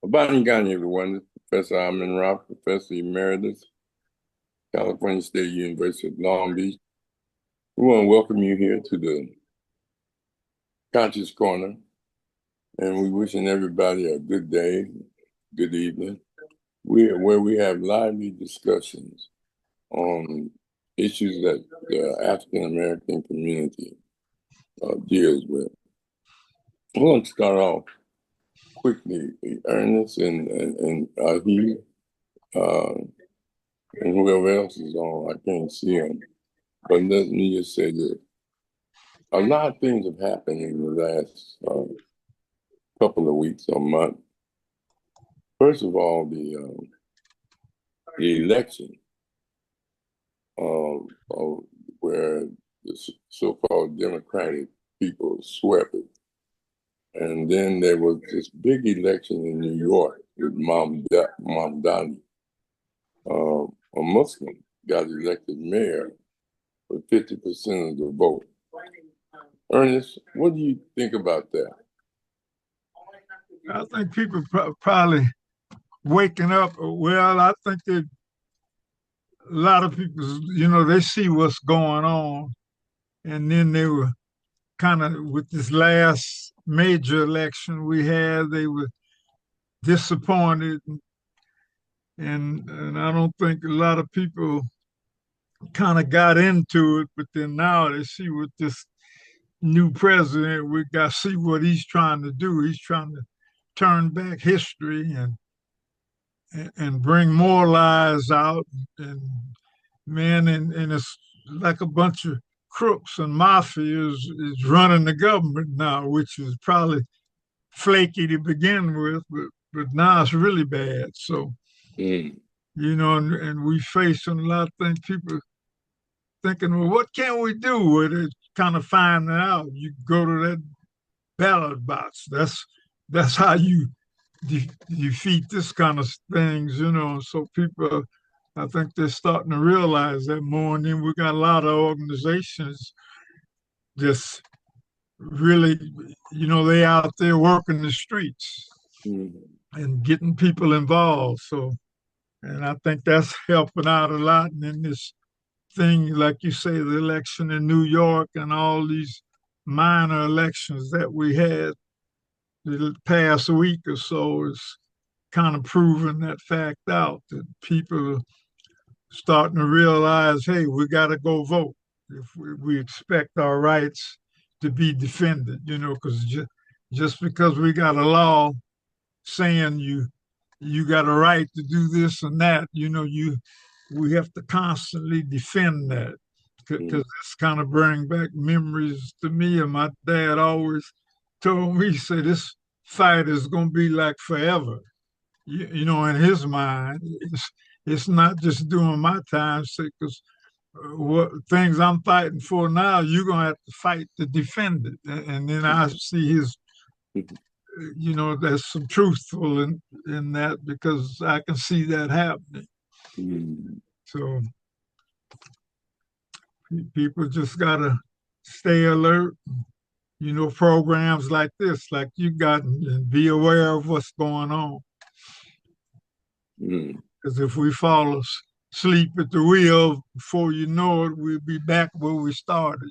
Maskani, everyone. Professor Rahh, Professor Emeritus, California State University of Long Beach. We want to welcome you here to the Conscious Corner, and we wishing everybody a good day, good evening. Where we have lively discussions on issues that the African American community deals with. I want to start off quickly. Ernest and he and whoever else is on, I can't see them. But let me just say that a lot of things have happened in the last couple of weeks or month. First of all, the election where the so-called Democratic people swept it. And then there was this big election in New York with Mamdani, a Muslim, got elected mayor with 50% of the vote. Ernest, what do you think about that? I think people probably waking up. Well, I think that a lot of people, they see what's going on. And then they were kind of, with this last major election we had, they were disappointed. And I don't think a lot of people kind of got into it, but then now they see with this new president, we got to see what he's trying to do. He's trying to turn back history and bring more lies out. And man, and it's like a bunch of crooks and mafias is running the government now, which is probably flaky to begin with, but now it's really bad. So, and we facing a lot of things. People thinking, well, what can we do with it? Kind of finding out. You go to that ballot box. That's how you defeat this kind of things, So people, I think they're starting to realize that more. And then we got a lot of organizations just really, they out there working the streets and getting people involved. So, and I think that's helping out a lot. And then this thing, like you say, the election in New York and all these minor elections that we had the past week or so is kind of proving that fact out, that people are starting to realize, hey, we got to go vote if we expect our rights to be defended, because just because we got a law saying you got a right to do this and that, we have to constantly defend that, because it's kind of bring back memories to me. And my dad always told me, he said, this fight is going to be like forever. In his mind, it's not just doing my time, because what things I'm fighting for now, you're going to have to fight to defend it. And then I see his, there's some truthful in that, because I can see that happening. So people just got to stay alert. Programs like this, like you got, and be aware of what's going on. Because if we fall asleep at the wheel, before you know it, we'll be back where we started,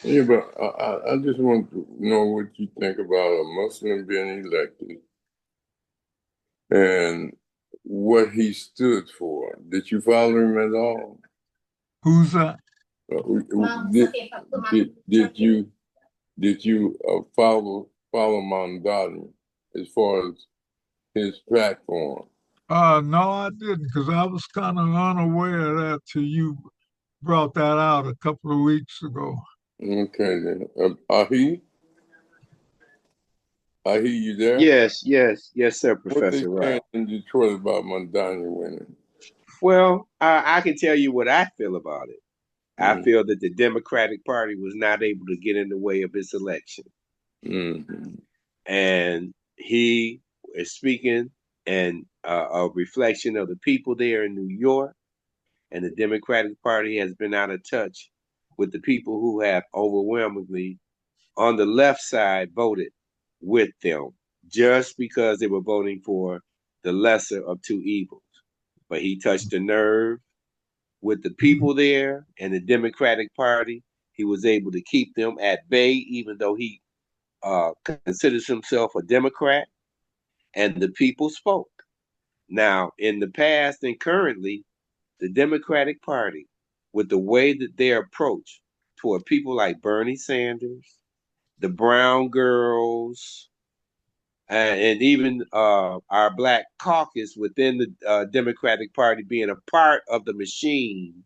Yeah, but I just want to know what you think about a Muslim being elected and what he stood for. Did you follow him at all? Who's that? Did you follow Mamdani as far as his platform? No, I didn't, because I was kind of unaware of that till you brought that out a couple of weeks ago. Okay, then. Ahi, you there? Yes, sir, What they Professor saying Rahh. in Detroit about Mamdani winning? Well, I can tell you what I feel about it. I feel that the Democratic Party was not able to get in the way of his election. And he is speaking and a reflection of the people there in New York. And the Democratic Party has been out of touch with the people who have overwhelmingly, on the left side, voted with them, just because they were voting for the lesser of two evils. But he touched a nerve with the people there and the Democratic Party. He was able to keep them at bay, even though he considers himself a Democrat, and the people spoke. Now, in the past and currently, the Democratic Party, with the way that they approach toward people like Bernie Sanders, the Brown girls, and even our Black caucus within the Democratic Party being a part of the machine,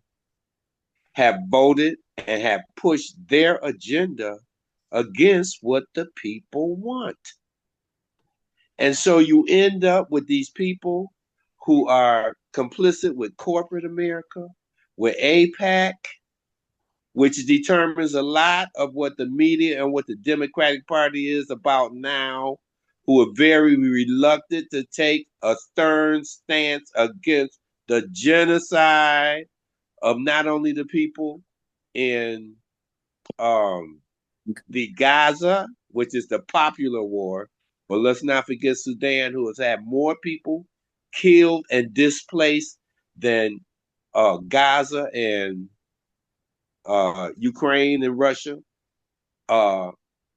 have voted and have pushed their agenda against what the people want. And so you end up with these people who are complicit with corporate America, with APAC, which determines a lot of what the media and what the Democratic Party is about now, who are very reluctant to take a stern stance against the genocide of not only the people in the Gaza, which is the popular war, but let's not forget Sudan, who has had more people killed and displaced than Gaza and Ukraine and Russia,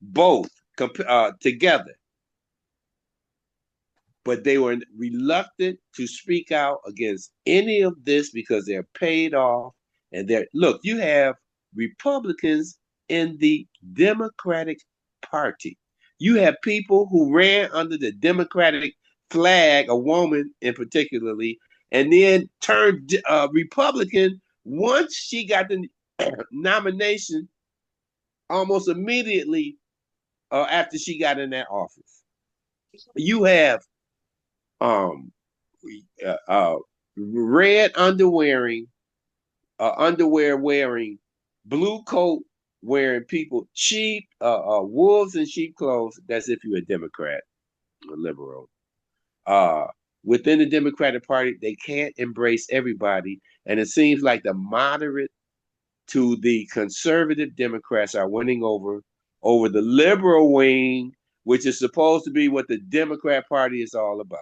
both together. But they were reluctant to speak out against any of this because they're paid off. And they're, look, you have Republicans in the Democratic Party. You have people who ran under the Democratic flag, a woman in particularly, and then turned Republican once she got the nomination almost immediately after she got in that office. You have um, red underwear wearing, blue coat wearing people, sheep, wolves in sheep clothes. That's if you're a Democrat or liberal. Within the Democratic Party, they can't embrace everybody, and it seems like the moderate to the conservative Democrats are winning over the liberal wing, which is supposed to be what the Democrat Party is all about.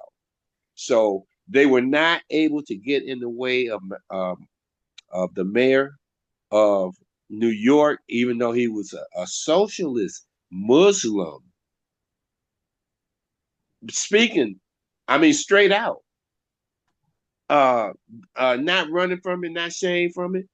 So they were not able to get in the way of the mayor of New York, even though he was a socialist Muslim. Speaking, I mean, straight out, not running from it, not shame from it.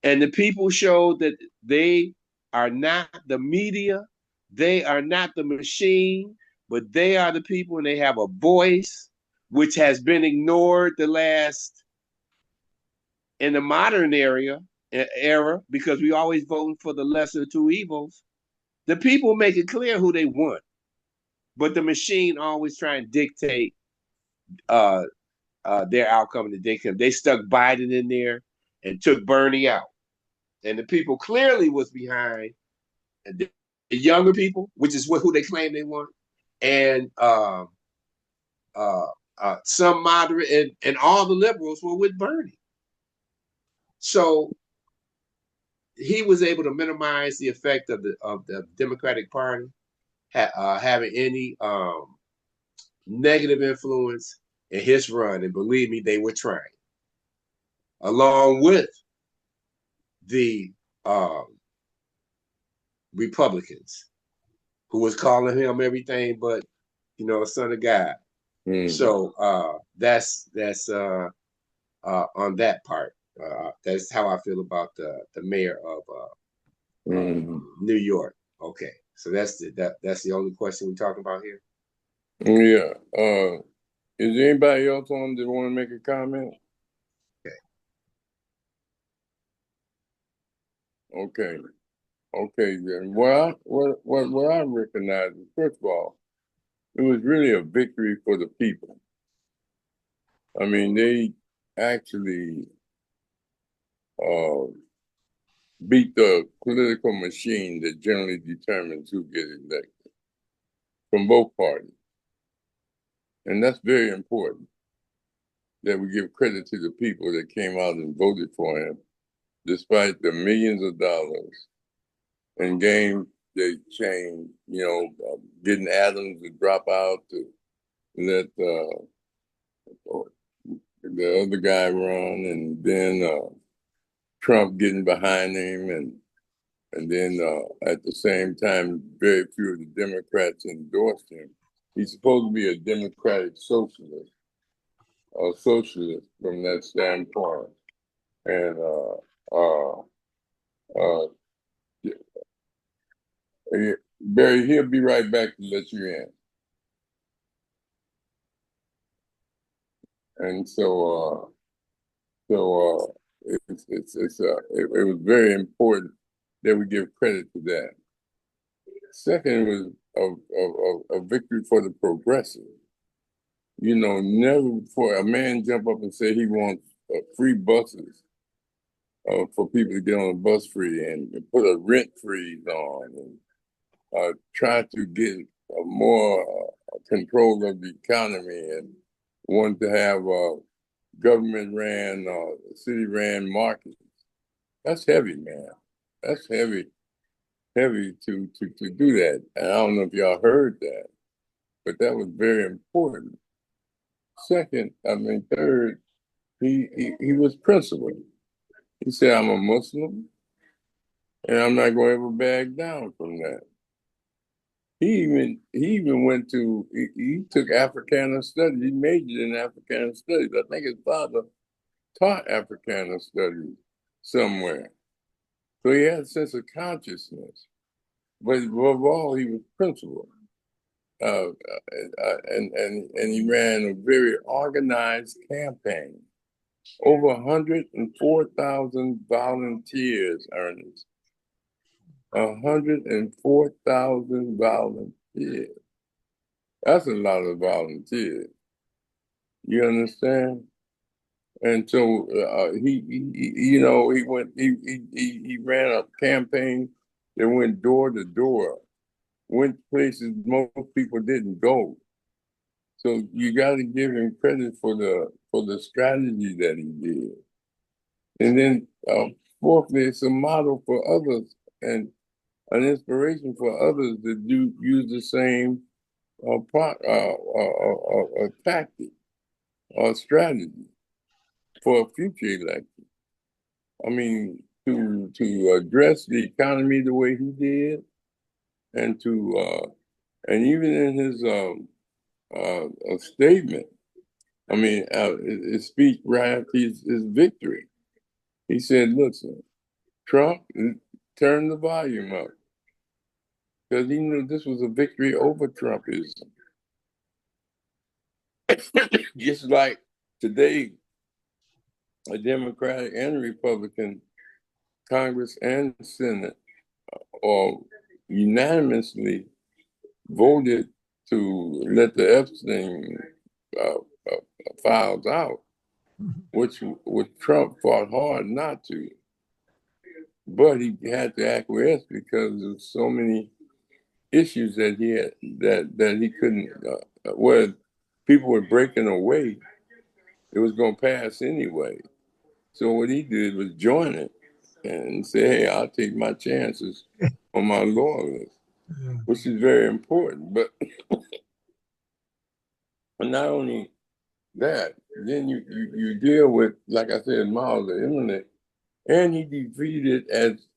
And the people showed that they are not the media, they are not the machine, but they are the people, and they have a voice which has been ignored the last in the modern era because we always voting for the lesser of two evils. The people make it clear who they want, but the machine always try and dictate their outcome and the dictum. They stuck Biden in there and took Bernie out, and the people clearly was behind the younger people, which is who they claim they want, and some moderate, and all the liberals were with Bernie. So he was able to minimize the effect of the Democratic Party having any negative influence in his run. And believe me, they were trying, along with the Republicans, who was calling him everything but, a son of God. So that's on that part. That's how I feel about the mayor of New York. Okay, so that's the only question we're talking about here. Yeah. Is there anybody else on that want to make a comment? Okay. Okay. Then what I recognize is, first of all, it was really a victory for the people. I mean, they actually beat the political machine that generally determines who gets elected from both parties. And that's very important, that we give credit to the people that came out and voted for him, despite the millions of dollars, and gave they changed, getting Adams to drop out to let the other guy run, and then Trump getting behind him, and then at the same time, very few of the Democrats endorsed him. He's supposed to be a democratic socialist, a socialist from that standpoint. And uh, Barry, he'll be right back to let you in. And so, it was very important that we give credit to that. Second was a victory for the progressive. Never before a man jump up and say he wants free buses for people to get on the bus free, and put a rent freeze on, and try to get more control of the economy, and wanted to have government ran, city ran markets. That's heavy, man. That's heavy to do that. And I don't know if y'all heard that, but that was very important. Third, he was principled. He said, I'm a Muslim, and I'm not going to ever back down from that. He even went to, he took Africana studies. He majored in Africana studies. I think his father taught Africana studies somewhere. So he had a sense of consciousness. But above all, he was principled. And he ran a very organized campaign. Over 104,000 volunteers, Ernest. 104,000 volunteers. That's a lot of volunteers. You understand? And so he ran a campaign that went door to door, went places most people didn't go. So you got to give him credit for the strategy that he did. And then fourthly, it's a model for others and an inspiration for others to use the same tactic or strategy for a future election. I mean, to address the economy the way he did, and even in his statement, his speech right after his victory, he said, "Listen, Trump, turn the volume up," because he knew this was a victory over Trumpism. Just like today, a Democratic and a Republican Congress and Senate all unanimously voted to let the Epstein files out, which Trump fought hard not to. But he had to acquiesce because of so many issues that he had that he couldn't. Where people were breaking away, it was going to pass anyway. So what he did was join it and say, "Hey, I'll take my chances on my loyalists," which is very important. But not only that, then you deal with, like I said, Miles, the internet, and he defeated, as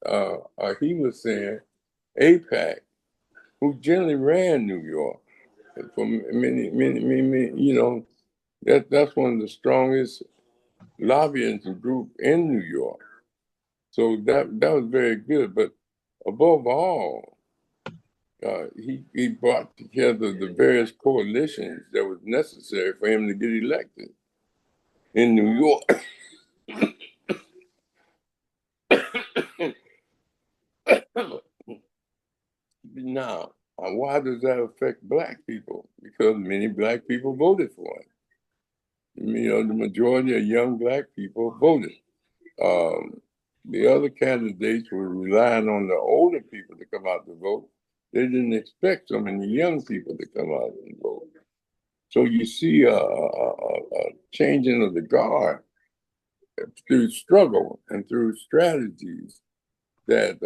he was saying, AIPAC, who generally ran New York for many. That's one of the strongest lobbying group in New York. So that was very good. But above all, he brought together the various coalitions that was necessary for him to get elected in New York. Now, why does that affect Black people? Because many Black people voted for him. The majority of young Black people voted. The other candidates were relying on the older people to come out to vote. They didn't expect so many young people to come out and vote. So you see a changing of the guard through struggle and through strategies that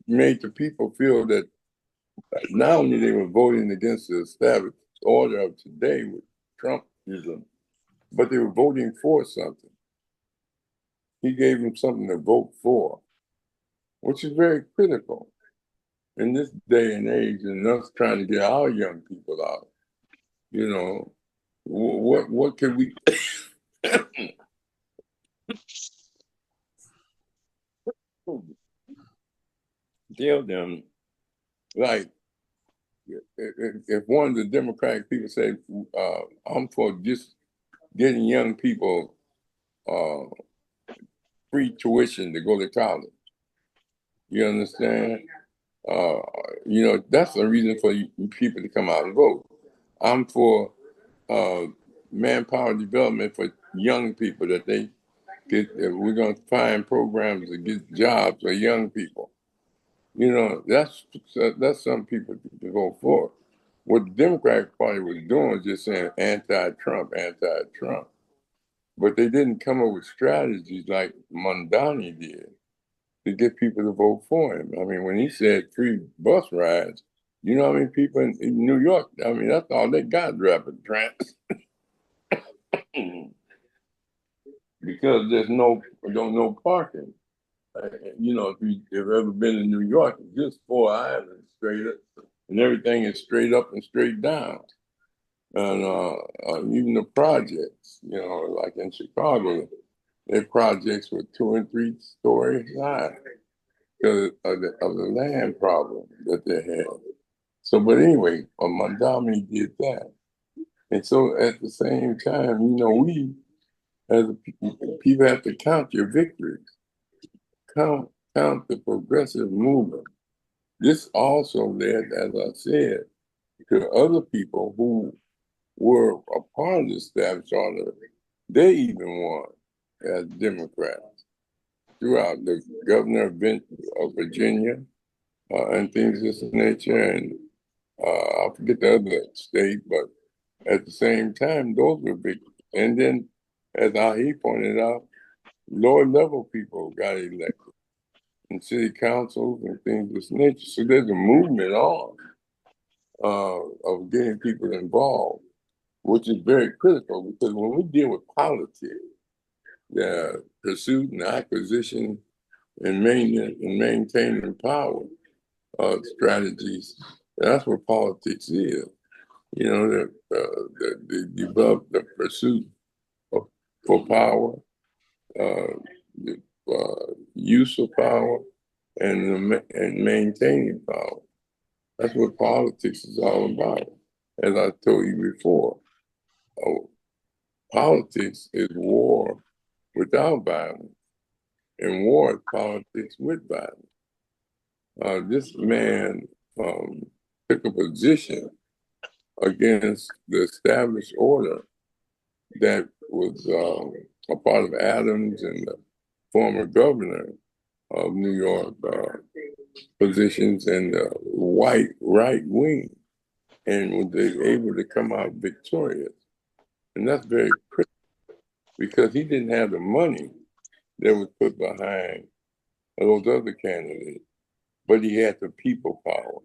made the people feel that not only they were voting against the established order of today with Trumpism, but they were voting for something. He gave them something to vote for, which is very critical in this day and age, and us trying to get our young people out. You know, what can we tell them? Like, if one of the Democratic people say, "I'm for just getting young people uh, free tuition to go to college," you understand? Uh, that's a reason for people to come out and vote. I'm for uh, manpower development for young people that they get. We're going to find programs to get jobs for young people. That's some people to vote for. What the Democratic Party was doing was just saying anti-Trump, anti-Trump. But they didn't come up with strategies like Mondani did to get people to vote for him. I mean, when he said free bus rides, you know how many people in New York, I mean, that's all they got, rapid transit. Because there's no parking. If you've ever been in New York, it's just 4 islands straight up, and everything is straight up and straight down. And even the projects, like in Chicago, their projects were 2 and 3 stories high because of the land problem that they had. So, but anyway, Mondami did that. And so at the same time, we as people have to count your victories, count the progressive movement. This also led, as I said, to other people who were a part of the established order. They even won as Democrats throughout the governor of Virginia and things of this nature. And I forget the other state, but at the same time, those were big. And then, as he pointed out, lower level people got elected in city councils and things of this nature. So there's a movement on of getting people involved, which is very critical because when we deal with politics, the pursuit and acquisition and maintaining power strategies, that's what politics is. The pursuit for power, the use of power, and maintaining power. That's what politics is all about. As I told you before, politics is war without violence, and war is politics with violence. This man took a position against the established order that was a part of Adams and the former governor of New York positions in the white right wing, and was they able to come out victorious. And that's very critical because he didn't have the money that was put behind those other candidates, but he had the people power.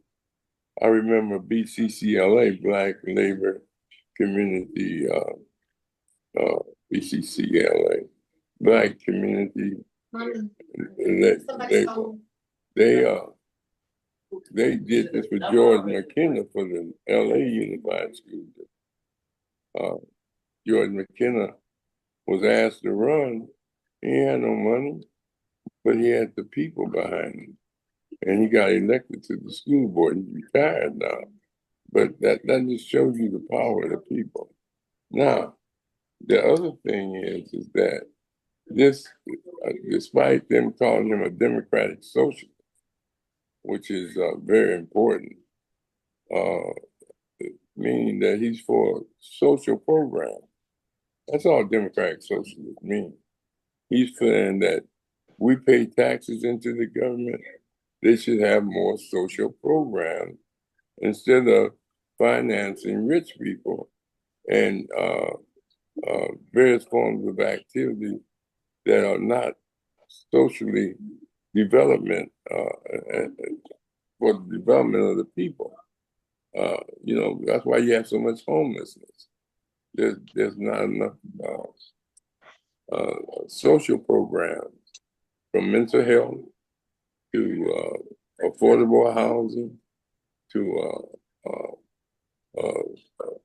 I remember BCCLA, Black Labor Community, BCCLA, Black Community. They did this with George McKenna for the LA Unified School District. George McKenna was asked to run. He had no money, but he had the people behind him. And he got elected to the school board. He's retired now. But that just shows you the power of the people. Now, the other thing is that this, despite them calling him a democratic socialist, which is very important, meaning that he's for social program. That's all democratic socialists mean. He's saying that we pay taxes into the government. They should have more social programs instead of financing rich people and various forms of activity that are not socially development and for the development of the people. That's why you have so much homelessness. There's not enough social programs, from mental health to affordable housing to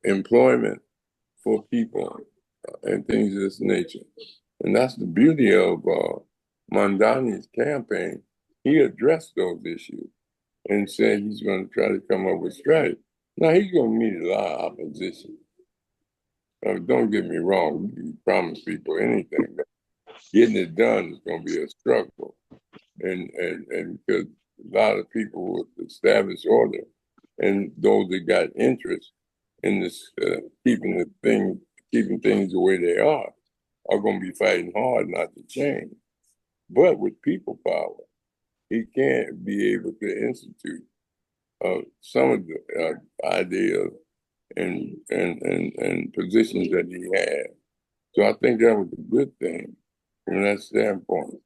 employment for people and things of this nature. And that's the beauty of Mondani's campaign. He addressed those issues and said he's going to try to come up with strategy. Now, he's going to meet a lot of opposition. Don't get me wrong, you promise people anything, but getting it done is going to be a struggle. And because a lot of people with established order and those that got interest in this keeping things the way they are going to be fighting hard not to change. But with people power, he can't be able to institute some of the ideas and positions that he had. So I think that was a good thing from that standpoint.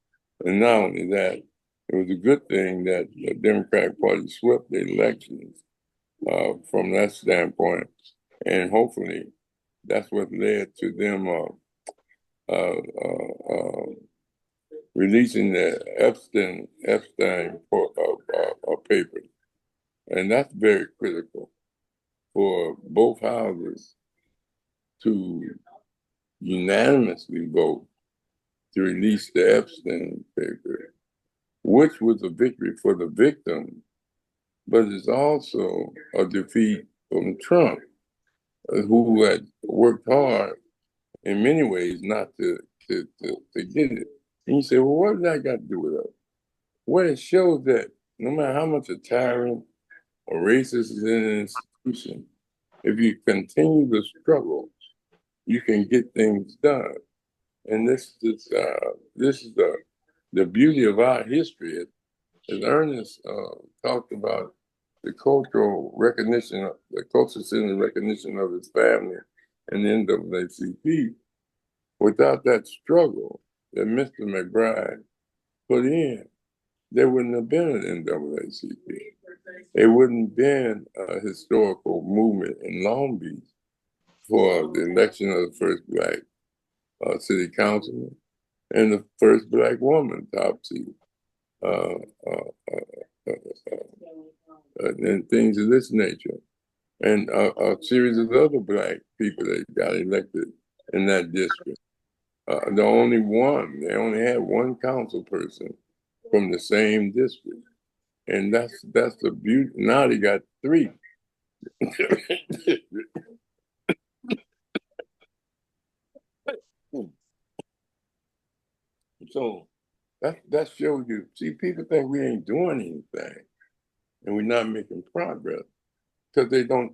And not only that, it was a good thing that the Democratic Party swept the elections from that standpoint. And hopefully that's what led to them releasing the Epstein papers. And that's very critical for both houses to unanimously vote to release the Epstein paper, which was a victory for the victim, but it's also a defeat from Trump, who had worked hard in many ways not to get it. And you say, well, what does that got to do with us? Well, it shows that no matter how much a tyrant or racist is in an institution, if you continue the struggle, you can get things done. And this is the beauty of our history. As Ernest talked about the cultural recognition, the cultural center recognition of his family and the NAACP, without that struggle that Mr. McBride put in, there wouldn't have been an NAACP. It wouldn't have been a historical movement in Long Beach for the election of the first Black city councilman and the first Black woman top seat, and things of this nature. And a series of other Black people that got elected in that district. They only had one council person from the same district. And that's the beauty. Now they got three. So that shows you. See, people think we ain't doing anything, and we're not making progress because they don't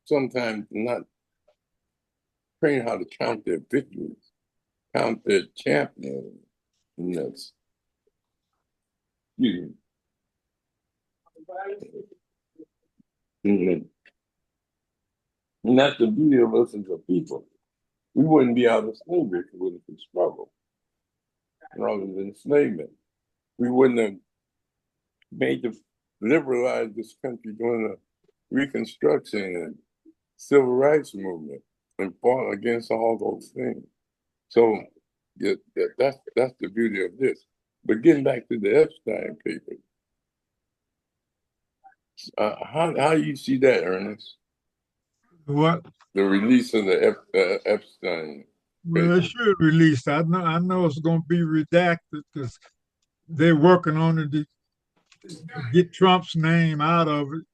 sometimes not train how to count their victories, count their champions. And that's you. And that's the beauty of us as a people. We wouldn't be out of slavery if it wasn't for struggle rather than enslavement. We wouldn't have made to liberalize this country during the Reconstruction and Civil Rights movement and fought against all those things. So that's the beauty of this. But getting back to the Epstein paper, how do you see that, Ernest? What? The release of the Epstein. Well, they should release. I know it's going to be redacted because they're working on it to get Trump's name out of it.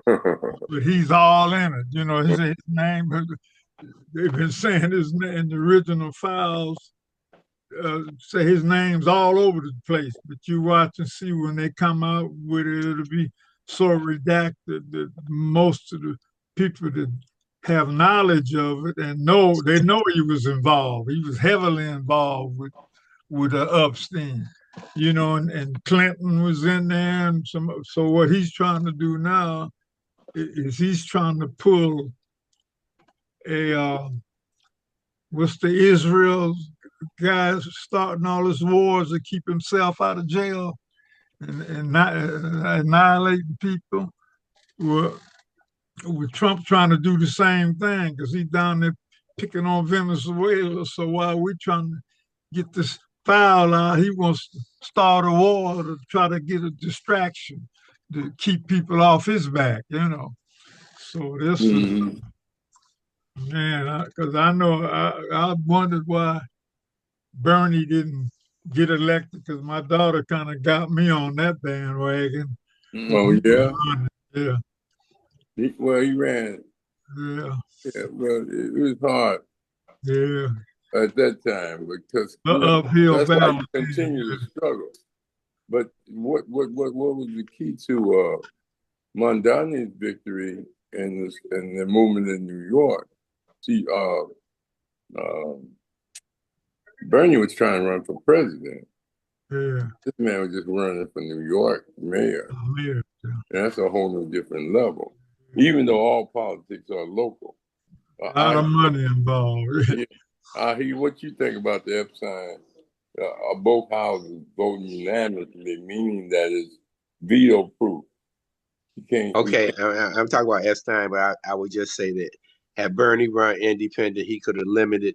But he's all in it. His name. They've been saying his name in the original files. Say his name's all over the place. But you watch and see when they come out with it, it'll be so redacted that most of the people that have knowledge of it and they know he was involved. He was heavily involved with Epstein, and Clinton was in there, and so what he's trying to do now is he's trying to pull a what's the Israel guys starting all his wars to keep himself out of jail. and not annihilating people. Well, with Trump trying to do the same thing because he's down there picking on Venezuela. So while we're trying to get this foul out, he wants to start a war to try to get a distraction to keep people off his back, you know. So this is, Mm-hmm. man, because I know I wondered why Bernie didn't get elected because my daughter kind of got me on that bandwagon when Oh he was yeah. running. Yeah, He ran. yeah, Yeah, well, it was hard yeah. at that time because The uphill that's why battle. you continue to struggle. But what was the key to Mondani's victory in the movement in New York? See, um, Bernie was trying to run for president. Yeah, This man was just running for New York mayor. yeah. And that's a whole new different level. Even though all politics are local. A lot I of money involved. yeah, I hear what you think about the Epstein. Both houses voting unanimously, meaning that it's veto proof. You can't. We Okay, can't. I'm talking about Epstein, but I would just say that had Bernie run independent, he could have limited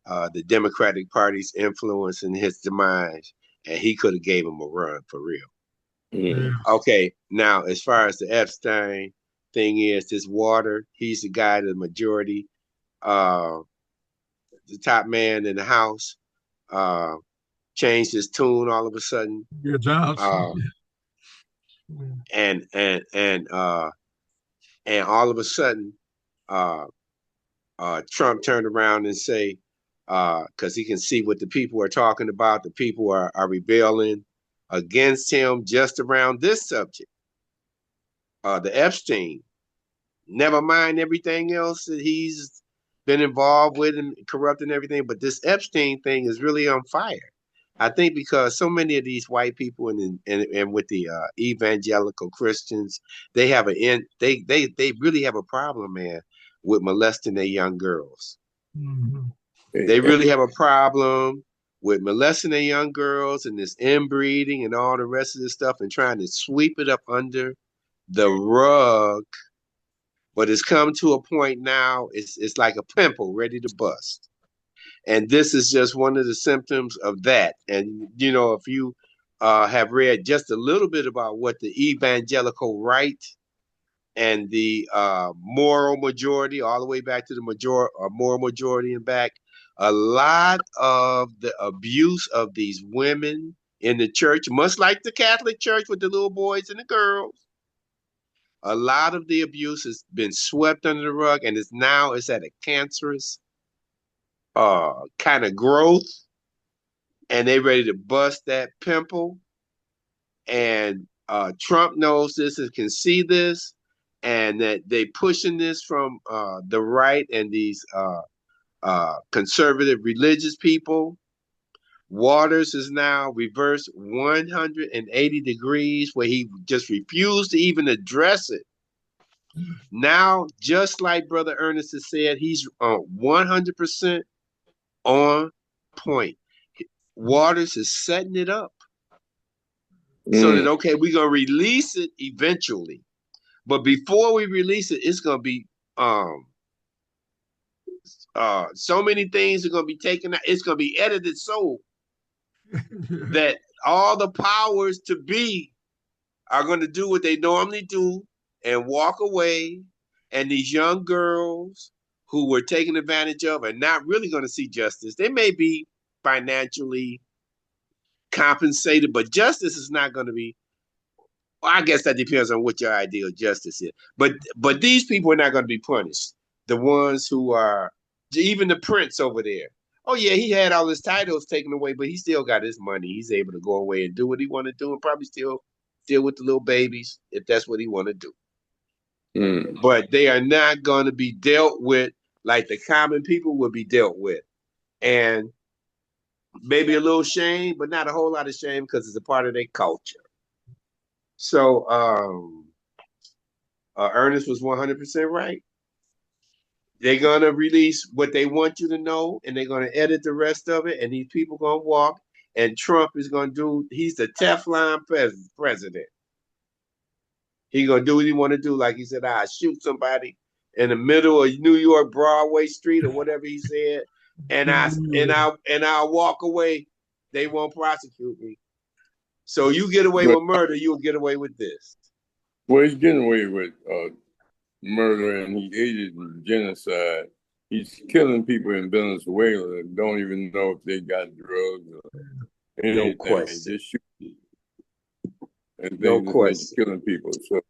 the Democratic Party's influence in his demise, and he could have gave him a run for real. Yeah, Mm, Okay, now as far as the Epstein thing is, this Water, he's the guy, the majority, uh, the top man in the House, uh, changed his tune all of a sudden, yeah, Johnson. uh, Yeah. and and and uh, and all of a sudden. Uh, Trump turned around and say, because he can see what the people are talking about, the people are rebelling against him just around this subject, the Epstein. Never mind everything else that he's been involved with and corrupting everything, but this Epstein thing is really on fire. I think because so many of these white people and with the evangelical Christians, they have they really have a problem, man, with molesting their young girls. Mhm. They and really have a problem with molesting their young girls and this inbreeding and all the rest of this stuff and trying to sweep it up under the rug. But it's come to a point now, it's like a pimple ready to bust. And this is just one of the symptoms of that. And, you know, if you have read just a little bit about what the evangelical right and the moral majority, all the way back to the moral majority and back, a lot of the abuse of these women in the church, much like the Catholic Church with the little boys and the girls, a lot of the abuse has been swept under the rug, and it's at a cancerous kind of growth, and they ready to bust that pimple. And Trump knows this and can see this, and that they pushing this from the right and these conservative religious people. Waters is now reversed 180 degrees, where he just refused to even address it. Now, just like Brother Ernest has said, he's 100% on point. Waters is setting it up so mm, that, okay, we're going to release it eventually. But before we release it, it's going to be um, so many things are going to be taken out. It's going to be edited so that all the powers to be are going to do what they normally do and walk away. And these young girls who were taken advantage of are not really going to see justice. They may be financially compensated, but justice is not going to be. Well, I guess that depends on what your ideal justice is. But these people are not going to be punished. The ones who are, even the prince over there. Oh yeah, he had all his titles taken away, but he still got his money. He's able to go away and do what he want to do, and probably still deal with the little babies if that's what he want to do. mm. But they are not going to be dealt with like the common people will be dealt with, and maybe a little shame, but not a whole lot of shame because it's a part of their culture. So Ernest was 100% right. They're gonna release what they want you to know, and they're gonna edit the rest of it. And these people gonna walk, And Trump is going to do, he's the Teflon president. He's going to do what he want to do. Like he said, I shoot somebody in the middle of New York Broadway Street or whatever he said, and I'll walk away. They won't prosecute me. So you get away with murder, you'll get away with this. Well, he's getting away with murder, and he aided in genocide. He's killing people in Venezuela that don't even know if they got drugs or anything. No question. Just shoot and No things question. killing people. So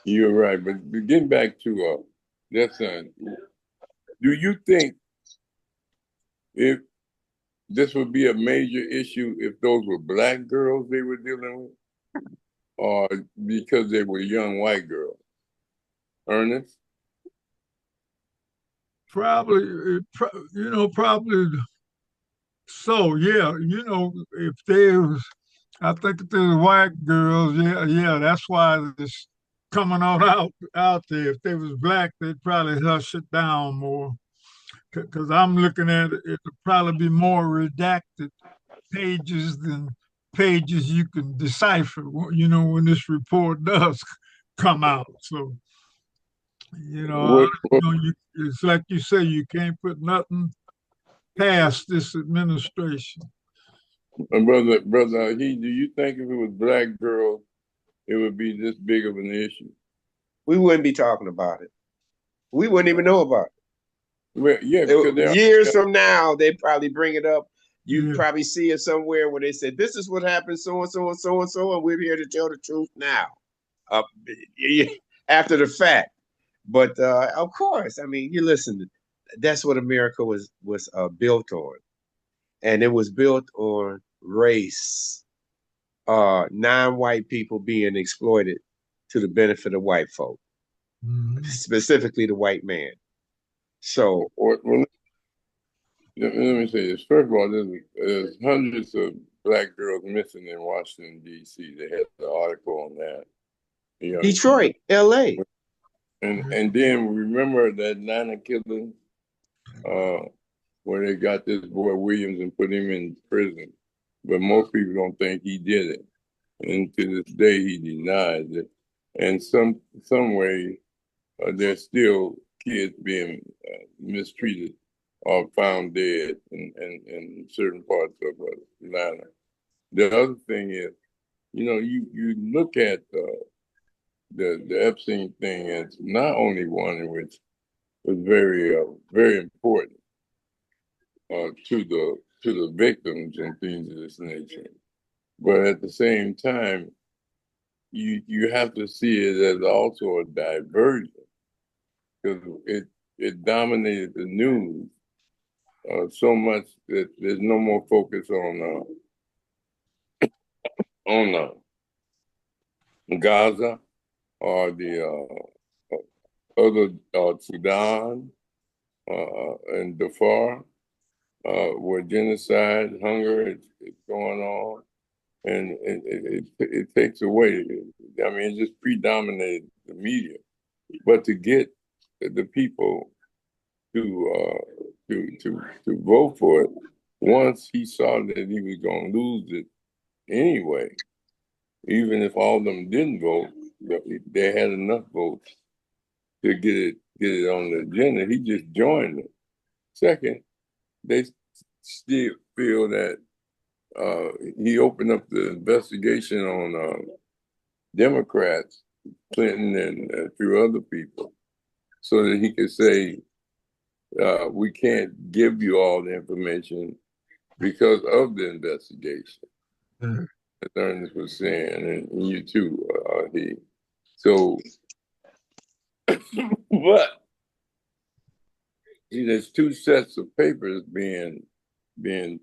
you're right. But getting back to that son, do you think if this would be a major issue if those were black girls they were dealing with, or because they were young white girls? Ernest? Probably, probably so. Yeah, if there's, I think if there's white girls, yeah, that's why it's coming out there. If they was black, they'd probably hush it down more. Because I'm looking at it, it'll probably be more redacted pages than pages you can decipher, when this report does come out. So, it's like you say, you can't put nothing past this administration. Brother, do you think if it was black girls, it would be this big of an issue? We wouldn't be talking about it. We wouldn't even know about it. Well, yeah, years from now, they probably bring it up. You probably see it somewhere where they said, "This is what happened, so and so and so and so," and we're here to tell the truth now, after the fact. But of course, I mean, you listen. That's what America was built on, and it was built on race. Non-white people being exploited to the benefit of white folk, specifically the white man. So, let me say this. First of all, there's hundreds of black girls missing in Washington, D.C. They had the article on that. Detroit, L.A. And then remember that Atlanta killing where they got this boy Williams and put him in prison. But most people don't think he did it. And to this day, he denies it. And some way, there's still kids being mistreated or found dead in certain parts of Atlanta. The other thing is, you look at the Epstein thing as not only one in which was very very important to the victims and things of this nature, but at the same time, you have to see it as also a diversion because it dominated the news so much that there's no more focus on Gaza or the other Sudan and Darfur, where genocide, hunger is going on, and it takes away. I mean, it just predominated the media, but to get the people to vote for it, once he saw that he was going to lose it anyway, even if all of them didn't vote, they had enough votes to get it on the agenda. He just joined it. Second, they still feel that he opened up the investigation on Democrats, Clinton and a few other people, so that he could say, we can't give you all the information because of the investigation. As Ernest was saying, and you too, So, but there's two sets of papers being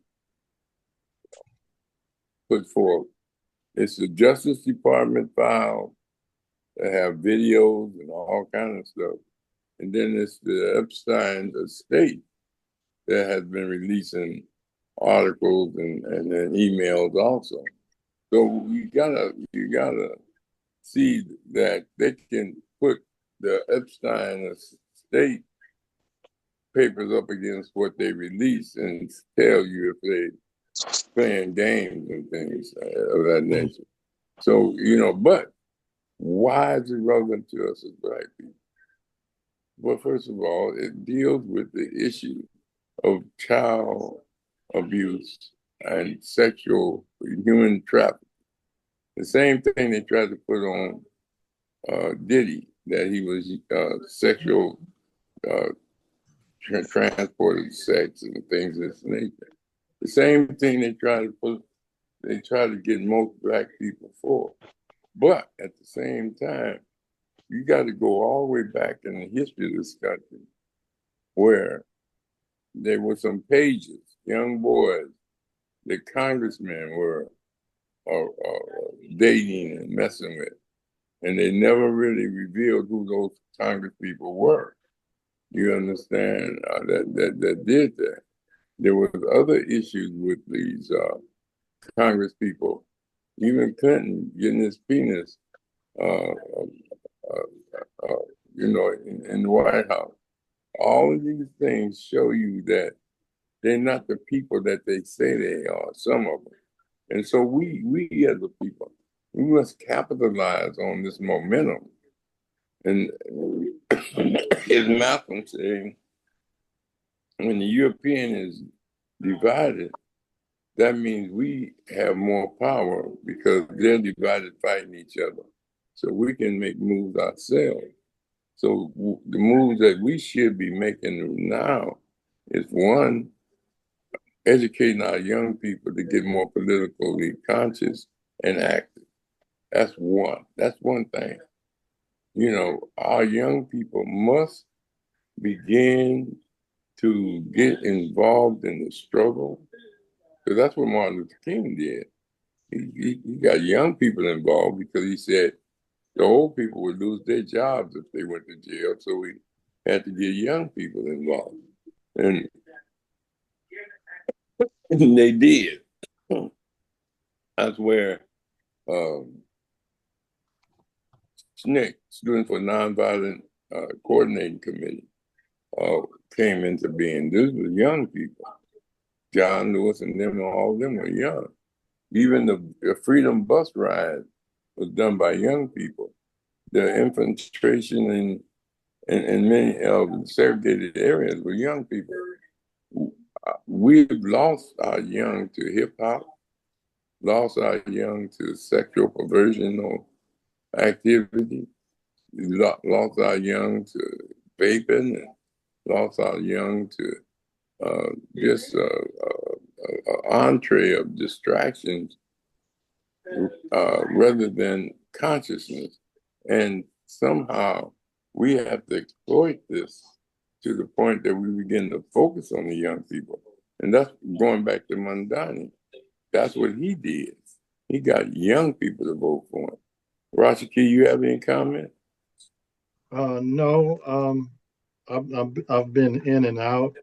put forth. It's the Justice Department file that have videos and all kinds of stuff. And then it's the Epstein estate that has been releasing articles and then emails also. So you gotta see that they can put the Epstein estate papers up against what they release and tell you if they playing games and things of that nature. So, but why is it relevant to us as Black people? Well, first of all, it deals with the issue of child abuse and sexual human trafficking. The same thing they tried to put on Diddy, that he was sexual transported sex and things of this nature. The same thing they try to get most Black people for. But at the same time, you got to go all the way back in the history of this country where there were some pages, young boys, that congressmen were dating and messing with. And they never really revealed who those Congress people were. You understand that did that. There was other issues with these Congress people. Even Clinton getting his penis, uh, in the White House. All of these things show you that they're not the people that they say they are. Some of them, and so we as a people, we must capitalize on this momentum. And as Malcolm said, when the European is divided, that means we have more power because they're divided fighting each other. So we can make moves ourselves. So the moves that we should be making now is one, educating our young people to get more politically conscious and active. That's one. That's one thing. Our young people must begin to get involved in the struggle, because that's what Martin Luther King did. He got young people involved because he said the old people would lose their jobs if they went to jail. So we had to get young people involved. And they did. That's where SNCC, Students for Nonviolent Coordinating Committee, came into being. This was young people. John Lewis and them, all of them were young. Even the Freedom Bus Ride was done by young people. The infiltration in many segregated areas were young people. We've lost our young to hip hop, lost our young to sexual perversion or activity, lost our young to vaping, and lost our young to just entree of distractions rather than consciousness. And somehow we have to exploit this to the point that we begin to focus on the young people. And that's going back to Mandani. That's what he did. He got young people to vote for him. Rashaki, you have any comment? No, I've been in and out.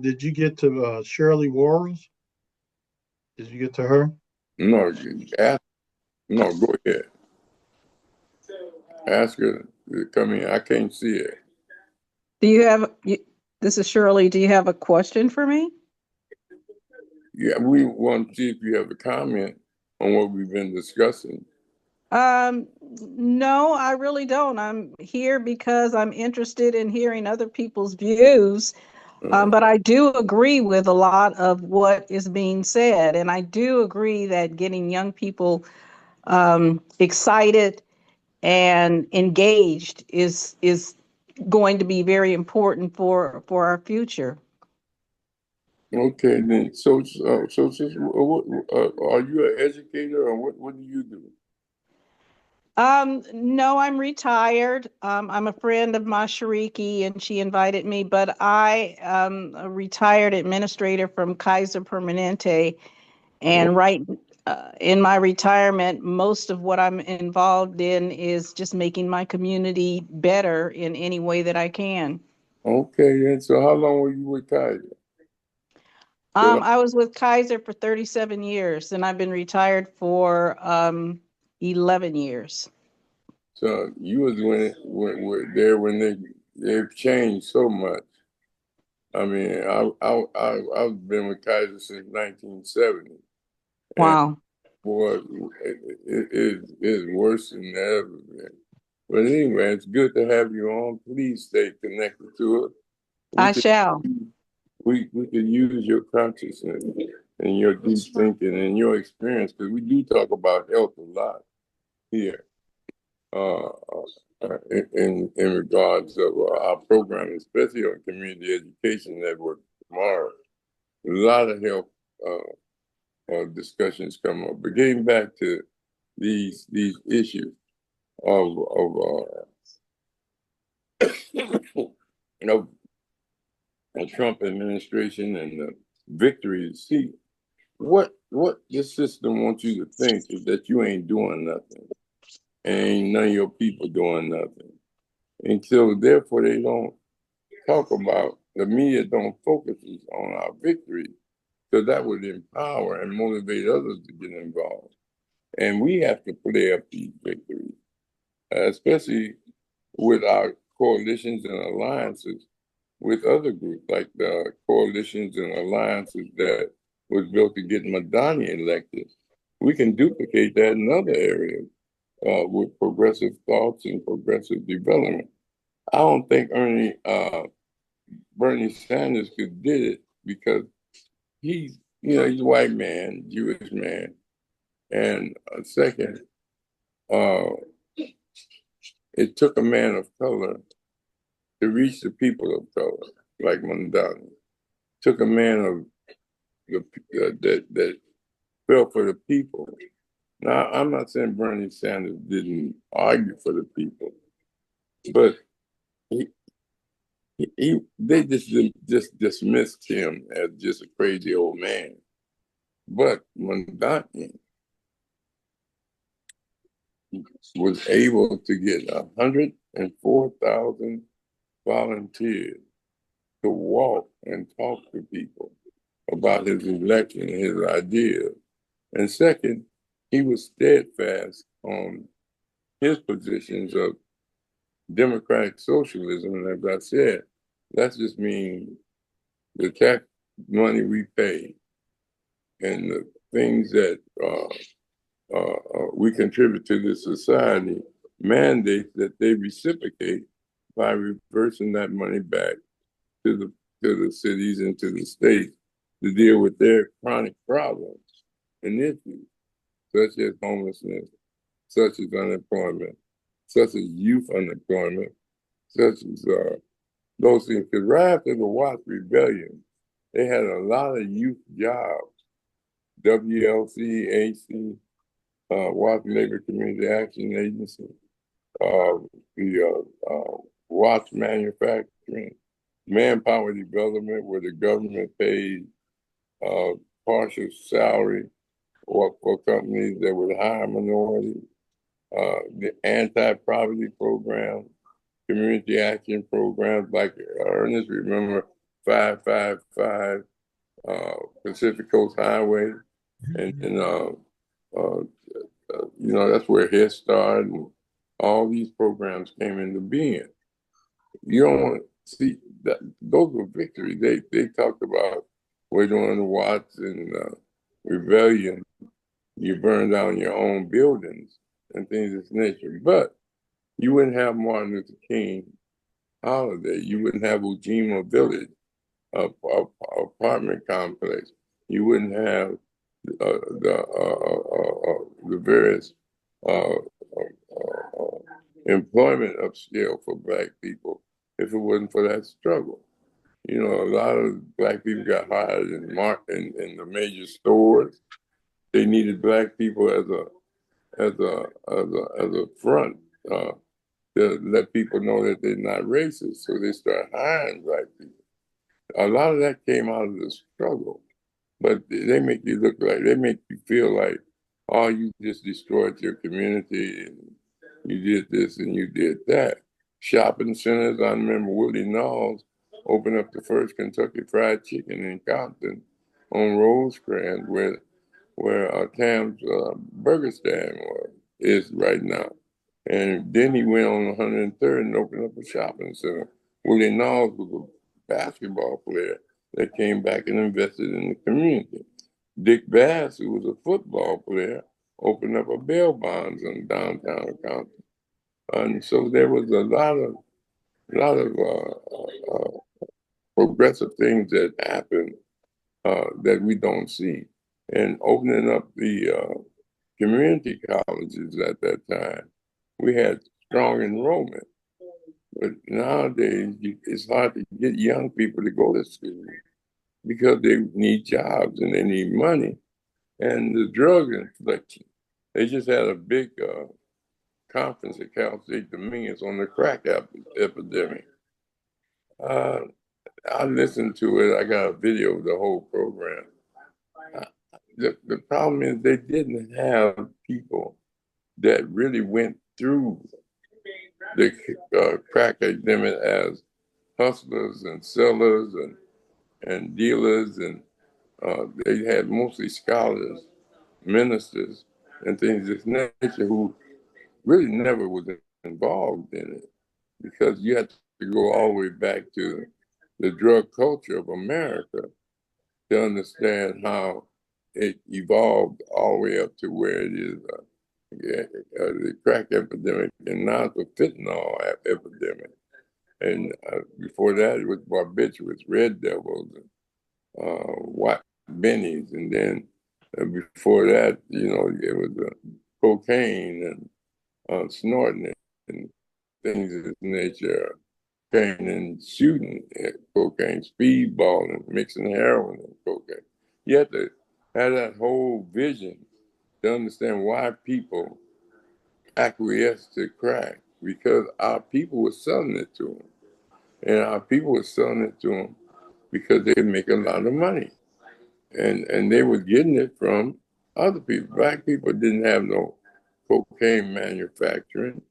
Did you get to Shirley Worrels? Did you get to her? No, no, go ahead. Ask her to come in. I can't see it. This is Shirley. Do you have a question for me? Yeah, we want to see if you have a comment on what we've been discussing. No, I really don't. I'm here because I'm interested in hearing other people's views. But I do agree with a lot of what is being said. And I do agree that getting young people excited and engaged is going to be very important for our future. Okay, then. So, are you an educator, or what do you do? No, I'm retired. I'm a friend of Mashariki, and she invited me, but I am a retired administrator from Kaiser Permanente. And right in my retirement, most of what I'm involved in is just making my community better in any way that I can. Okay, and so how long were you with Kaiser? I was with Kaiser for 37 years, and I've been retired for 11 years. So you was when they've changed so much. I mean, I've been with Kaiser since 1970, and Wow. boy, it is worse than ever been. But anyway, it's good to have you on. Please stay connected to it. We I could shall. we could use your consciousness and your deep thinking and your experience, because we do talk about health a lot here. In regards of our program, especially on Community Education Network tomorrow. A lot of health discussions come up. But getting back to these issues of of the Trump administration and the victories. See, what this system wants you to think is that you ain't doing nothing, and ain't none of your people doing nothing, and so therefore they don't talk about, the media don't focus on our victory, because that would empower and motivate others to get involved. And we have to play up these victories, especially with our coalitions and alliances with other groups, like the coalitions and alliances that was built to get Madani elected. We can duplicate that in other areas with progressive thoughts and progressive development. I don't think Bernie Sanders could did it because he's a white man, Jewish man, and second, uh, it took a man of color to reach the people of color, like Mandani. It took a man of that felt for the people. Now, I'm not saying Bernie Sanders didn't argue for the people, but they just dismissed him as just a crazy old man. But Mandani was able to get 104,000 volunteers to walk and talk to people about his election and his ideas. And second, he was steadfast on his positions of democratic socialism. And as I said, that just means the tax money we pay and the things that we contribute to the society mandates that they reciprocate by reversing that money back to the cities and to the states to deal with their chronic problems and issues, such as homelessness, such as unemployment, such as youth unemployment, such as those things. Because right after the Watts Rebellion, they had a lot of youth jobs, WLC, AC, Watts Labor Community Action Agency, the Watts Manufacturing, Manpower Development, where the government paid partial salary or for companies that would hire minorities, the anti-poverty program, community action programs like Ernest, remember 555 Pacific Coast Highway, and that's where Head Start and all these programs came into being. You don't want to see that those were victories. They talked about we're doing the Watts and rebellion. You burn down your own buildings and things of this nature. But you wouldn't have Martin Luther King holiday. You wouldn't have Ujima Village, a apartment complex. You wouldn't have the various employment upscale for Black people if it wasn't for that struggle. You know, a lot of Black people got hired in the major stores. They needed Black people as a front to let people know that they're not racist. So they start hiring Black people. A lot of that came out of the struggle, but they make you feel like, oh, you just destroyed your community and you did this and you did that. Shopping centers, I remember Willie Knowles opened up the first Kentucky Fried Chicken in Compton on Rosecrans, where Tam's burger stand is right now. And then he went on 103rd and opened up a shopping center. Willie Knowles was basketball player that came back and invested in the community. Dick Bass, who was a football player, opened up a bail bonds in downtown Compton. And so there was a lot of progressive things that happened that we don't see. And opening up the community colleges at that time, we had strong enrollment. But nowadays, it's hard to get young people to go to school because they need jobs and they need money. And the drug infliction. They just had a big conference at Cal State Domingos on the crack epidemic. I listened to it. I got a video of the whole program. The problem is they didn't have people that really went through the crack epidemic as hustlers and sellers and dealers, and they had mostly scholars, ministers, and things of this nature who really never was involved in it, because you have to go all the way back to the drug culture of America to understand how it evolved all the way up to where it is the crack epidemic, and now the fentanyl epidemic. And before that, it was barbiturates, red devils, and white bennies. And then before that, it was cocaine and snorting it and things of this nature. Cocaine and shooting cocaine, speedballing, mixing heroin and cocaine. You have to have that whole vision to understand why people acquiesce to crack, because our people were selling it to them. And our people were selling it to them because they make a lot of money. And they were getting it from other people. Black people didn't have no cocaine manufacturing.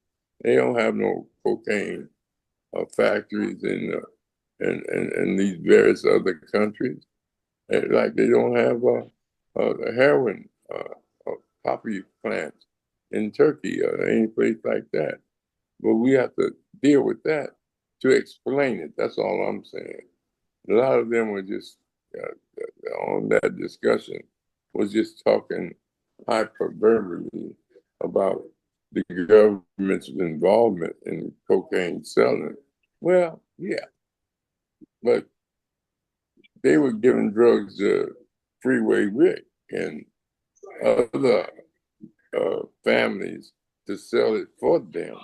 They don't have no cocaine factories in these various other countries. Like they don't have a heroin poppy plants in Turkey or any place like that. But we have to deal with that to explain it. That's all I'm saying. A lot of them were just on that discussion was just talking hyperverbally about the government's involvement in cocaine selling. Well, yeah, but they were giving drugs to Freeway Rick and other families to sell it for them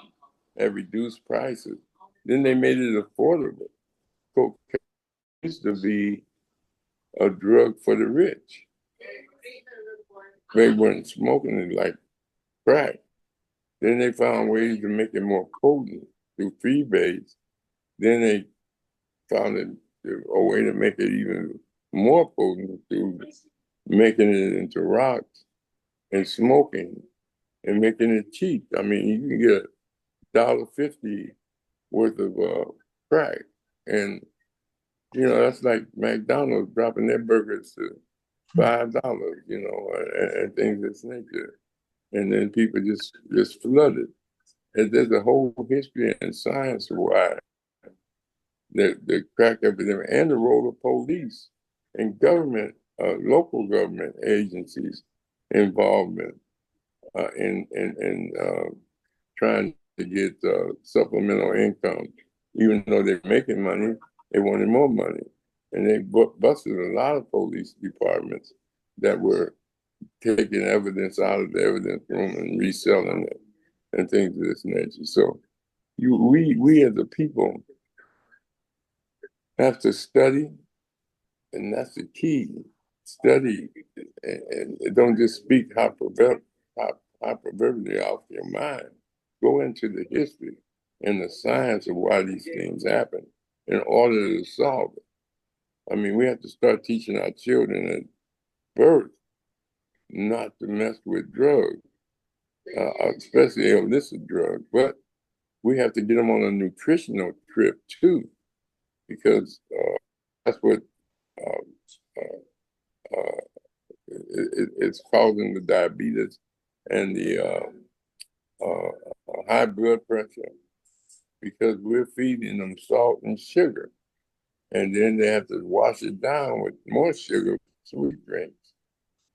at reduced prices. Then they made it affordable. Cocaine used to be a drug for the rich. They weren't smoking it like crack. Then they found ways to make it more potent through freebase. Then they found a way to make it even more potent through making it into rocks and smoking and making it cheap. I mean, you can get $1.50 worth of crack, and that's like McDonald's dropping their burgers to $5, and things of this nature. And then people just flooded. And there's a whole history and science of why the crack epidemic and the role of police and government, local government agencies involvement in trying to get supplemental income. Even though they're making money, they wanted more money. And they busted a lot of police departments that were taking evidence out of the evidence room and reselling it and things of this nature. So we as a people have to study, and that's the key. Study and don't just speak hyperverbally off your mind. Go into the history and the science of why these things happen in order to solve it. I mean, we have to start teaching our children at birth not to mess with drugs, especially illicit drugs. But we have to get them on a nutritional trip too, because that's what it's causing the diabetes and the high blood pressure, because we're feeding them salt and sugar. and then they have to wash it down with more sugar, sweet drinks.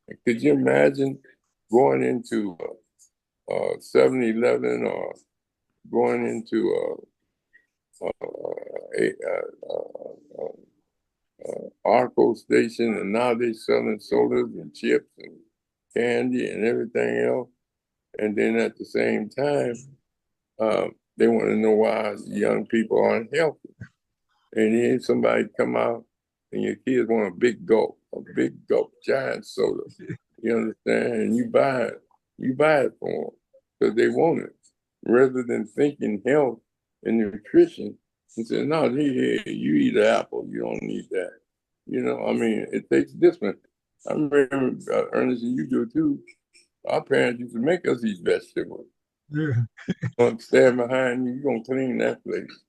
And could you imagine going into 7-Eleven or going into Arco station, and now they're selling sodas and chips and candy and everything else. And then at the same time, they want to know why young people aren't healthy. And then somebody come out and your kids want a big gulp, giant soda. You understand? And you buy it for them because they want it. Rather than thinking health and nutrition, and say, no, here, you eat an apple, you don't need that. You know, I mean, it takes discipline. I remember, Ernest, and you do too. Our parents used to make us eat vegetables. Yeah. Don't stand behind you, you're going to clean that place.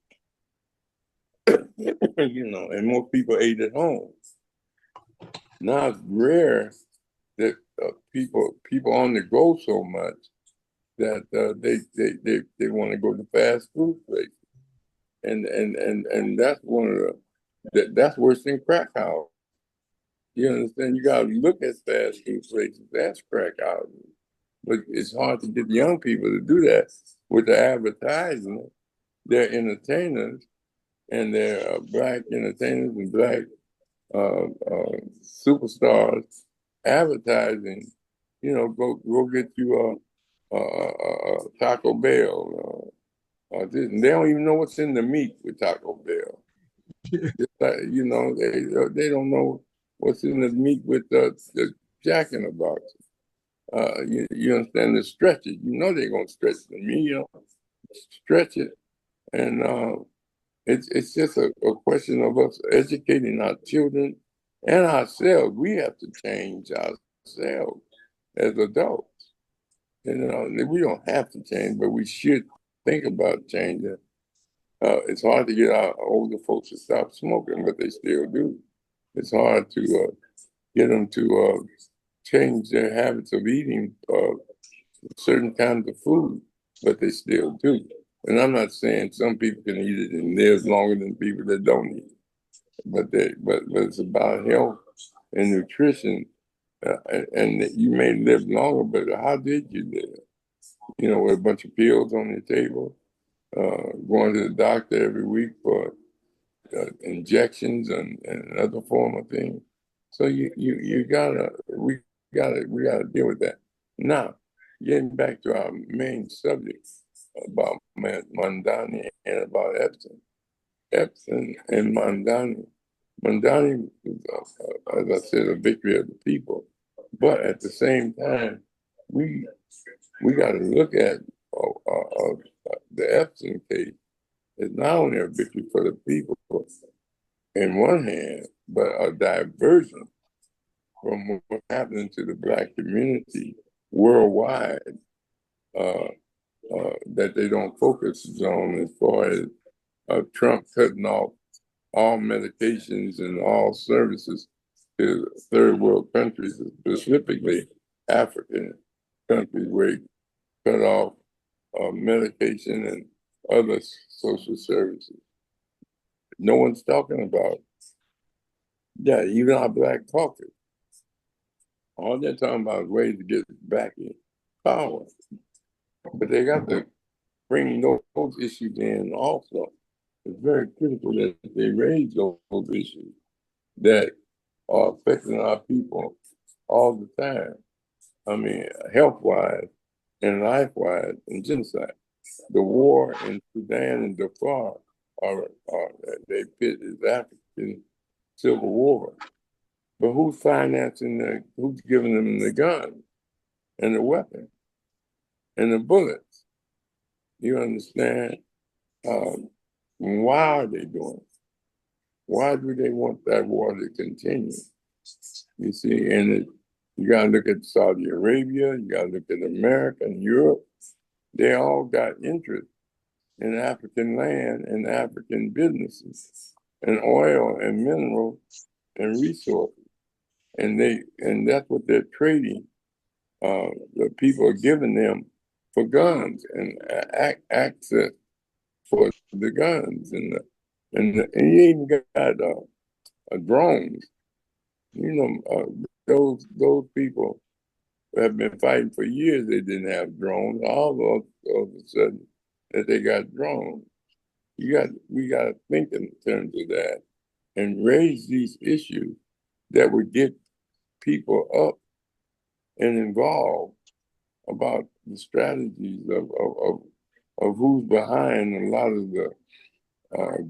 You know, and most people ate at home. Now it's rare that people on the go so much that they want to go to fast food places, and that's one of that's worse than crack house. You understand? You got to look at fast food places. That's crack houses, but it's hard to get young people to do that with the advertising. They're entertainers, and they're black entertainers and black superstars advertising. You know, go get you Taco Bell. They don't even know what's in the meat with Taco Bell. You know, they don't know what's in the meat with the Jack in the Box. You understand the stretch it. You know they're gonna stretch the meat. You know, stretch it, and it's just a question of us educating our children and ourselves. We have to change ourselves as adults. You know, we don't have to change, but we should think about changing. It's hard to get our older folks to stop smoking, but they still do. It's hard to get them to change their habits of eating certain kinds of food, but they still do. And I'm not saying some people can eat it and live longer than people that don't eat it, but it's about health and nutrition. And you may live longer, but how did you live? You know, with a bunch of pills on your table, going to the doctor every week for injections and other form of things. So we gotta deal with that. Now, getting back to our main subject about Mandani and about Epson and Mandani. Mandani was, as I said, a victory of the people. But at the same time, we got to look at the Epson case as not only a victory for the people in one hand, but a diversion from what's happening to the Black community worldwide that they don't focus on, as far as Trump cutting off all medications and all services to third world countries, specifically African countries, where he cut off medication and other social services. No one's talking about that. Even our Black caucus, all they're talking about is ways to get back in power. But they got to bring those issues in also. It's very critical that they raise those issues that are affecting our people all the time. I mean, health-wise and life-wise and genocide. The war in Sudan and Darfur they pit as African civil war. But who's financing who's giving them the gun and the weapon and the bullets? You understand? Why are they doing it? Why do they want that war to continue? You see, and you got to look at Saudi Arabia, you got to look at America and Europe. They all got interest in African land and African businesses and oil and mineral and resources. And that's what they're trading. The people are giving them for guns and access for the guns and and you even got drones. Those people have been fighting for years. They didn't have drones. All of a sudden, that they got drones. We got to think in terms of that and raise these issues that would get people up and involved about the strategies of who's behind a lot of the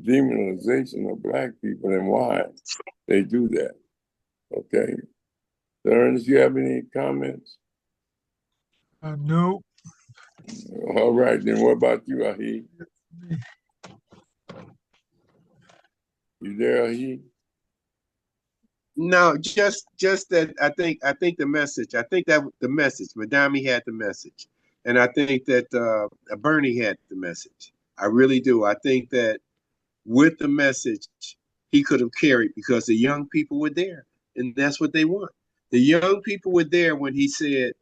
demonization of Black people and why they do that. Okay. So Ernest, you have any comments? No. All right, then what about you, Ahi? You there, Ahi? No, just that I think the message. I think that the message. Madame had the message, and I think that Bernie had the message. I really do. I think that with the message, he could have carried because the young people were there, and that's what they want. The young people were there when he said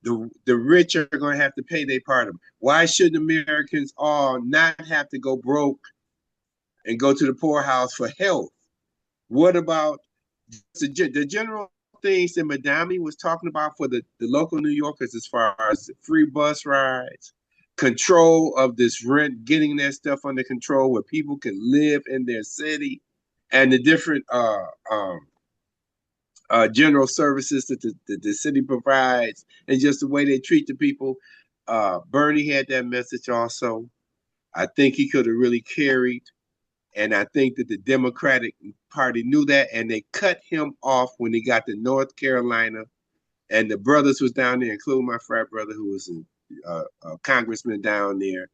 the rich are going to have to pay their part of it. Why shouldn't Americans all not have to go broke and go to the poorhouse for health? What about the general things that Madame was talking about for the local New Yorkers as far as free bus rides, control of this rent, getting that stuff under control where people can live in their city, and the different general services that the city provides, and just the way they treat the people. Bernie had that message also. I think he could have really carried, and I think that the Democratic Party knew that, and they cut him off when he got to North Carolina. And the brothers was down there, including my frat brother, who was a congressman down there,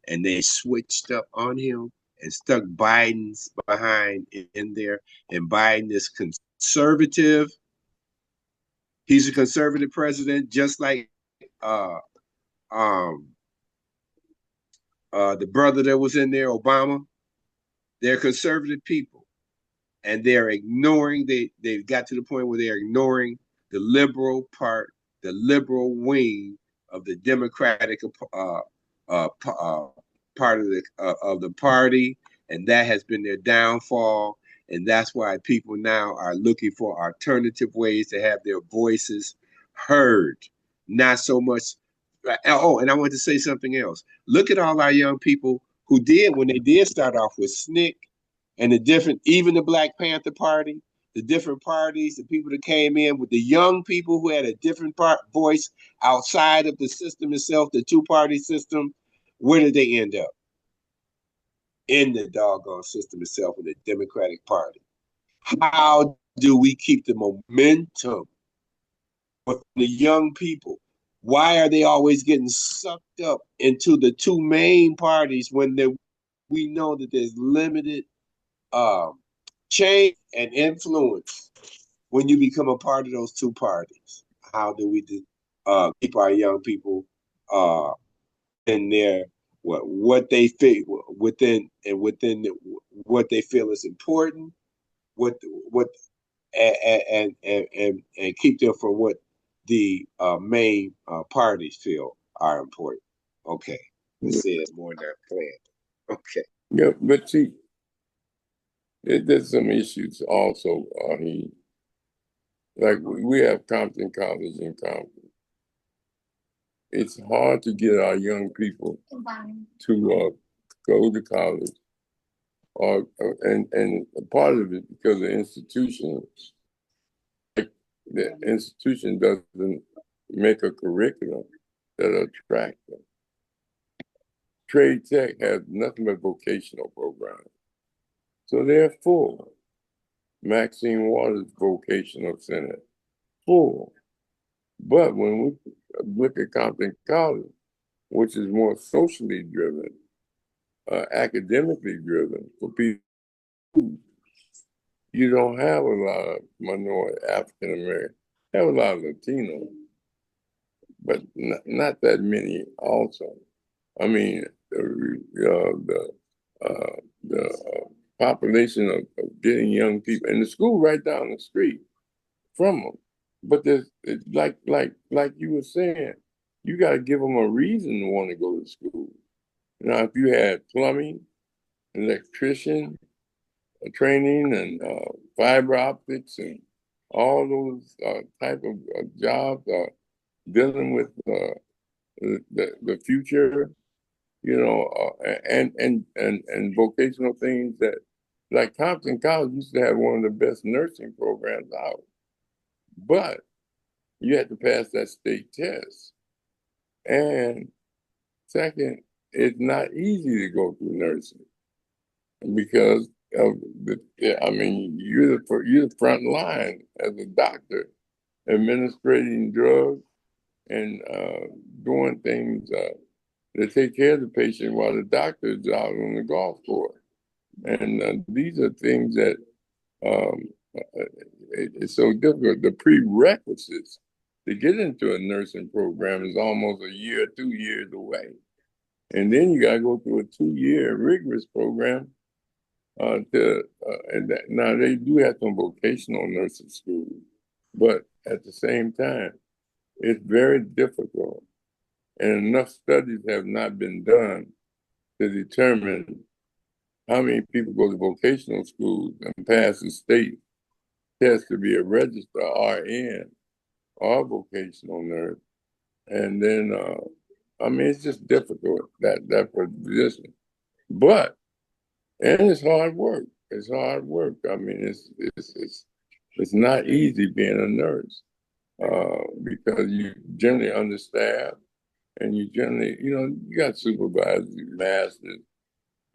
and they switched up on him and stuck Biden's behind in there. And Biden is conservative. He's a conservative president, just like uh, um, the brother that was in there, Obama. They're conservative people, and they're ignoring. They got to the point where they're ignoring the liberal part, the liberal wing of the Democratic part of the party, and that has been their downfall. And that's why people now are looking for alternative ways to have their voices heard, not so much. Oh, and I want to say something else. Look at all our young people who did when they did start off with SNCC and the different, even the Black Panther Party, the different parties, the people that came in with the young people who had a different voice outside of the system itself, the two-party system. Where did they end up? In the doggone system itself, in the Democratic Party. How do we keep the momentum with the young people? Why are they always getting sucked up into the two main parties when we know that there's limited change and influence when you become a part of those two parties? How do we keep our young people in there? What they feel within what they feel is important, what and keep them from what the main parties feel are important. Okay, this is more than planned. Okay. Yeah, but see, there's some issues also. Like we have Compton College in Compton. It's hard to get our young people to go to college, and part of it because the institution doesn't make a curriculum that attract them. Trade Tech has nothing but vocational programs, so they're full. Maxine Waters Vocational Center, full. But when we look at Compton College, which is more socially driven, academically driven for people, you don't have a lot of minority African American. Have a lot of Latino, but not that many. Also, I mean, the population of getting young people in the school right down the street from them. But there's like you were saying, you got to give them a reason to want to go to school. Now, if you had plumbing, electrician, training and fiber optics and all those type of jobs dealing with the future, and vocational things that, like Compton College used to have one of the best nursing programs out, but you had to pass that state test. And second, it's not easy to go through nursing because of you're the front line as a doctor, administrating drugs and doing things that take care of the patient while the doctor is out on the golf course. And these are things that it's so difficult. The prerequisites to get into a nursing program is almost a year, 2 years away. And then you got to go through a 2-year rigorous program. Now they do have some vocational nursing schools, but at the same time, it's very difficult. And enough studies have not been done to determine how many people go to vocational schools and pass the state test to be a registered RN or vocational nurse. And then, it's just difficult, that position. But, and it's hard work. It's hard work. It's not easy being a nurse because you generally understaffed and you generally, you got supervisors, masters,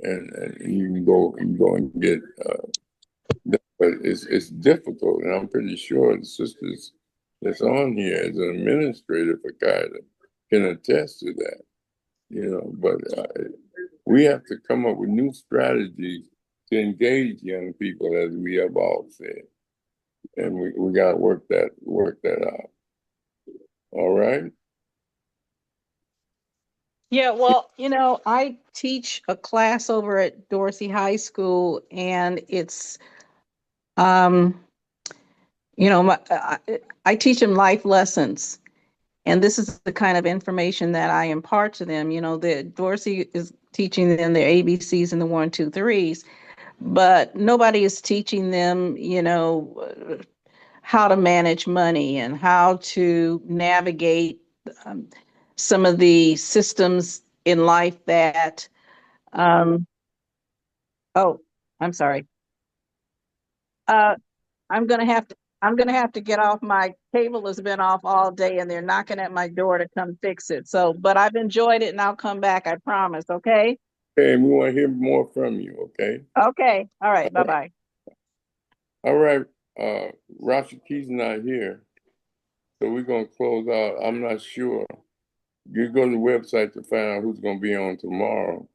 and you can go and get, but it's difficult. And I'm pretty sure the sisters that's on here as an administrator for CAIDA can attest to that, but we have to come up with new strategies to engage young people, as we have all said. And we got to work that out. All right? Yeah, well, I teach a class over at Dorsey High School, and it's, I teach them life lessons. And this is the kind of information that I impart to them. The Dorsey is teaching them their ABCs and the 1, 2, 3s, but nobody is teaching them, how to manage money and how to navigate some of the systems in life that, oh, I'm sorry. Uh, I'm gonna have to get off. My cable has been off all day and they're knocking at my door to come fix it. So, but I've enjoyed it and I'll come back, I promise. Okay. Okay, and we want to hear more from you, okay? Okay. All right. Bye-bye. All right. Rashaki's not here, so we're going to close out. I'm not sure. You go to the website to find out who's going to be on tomorrow.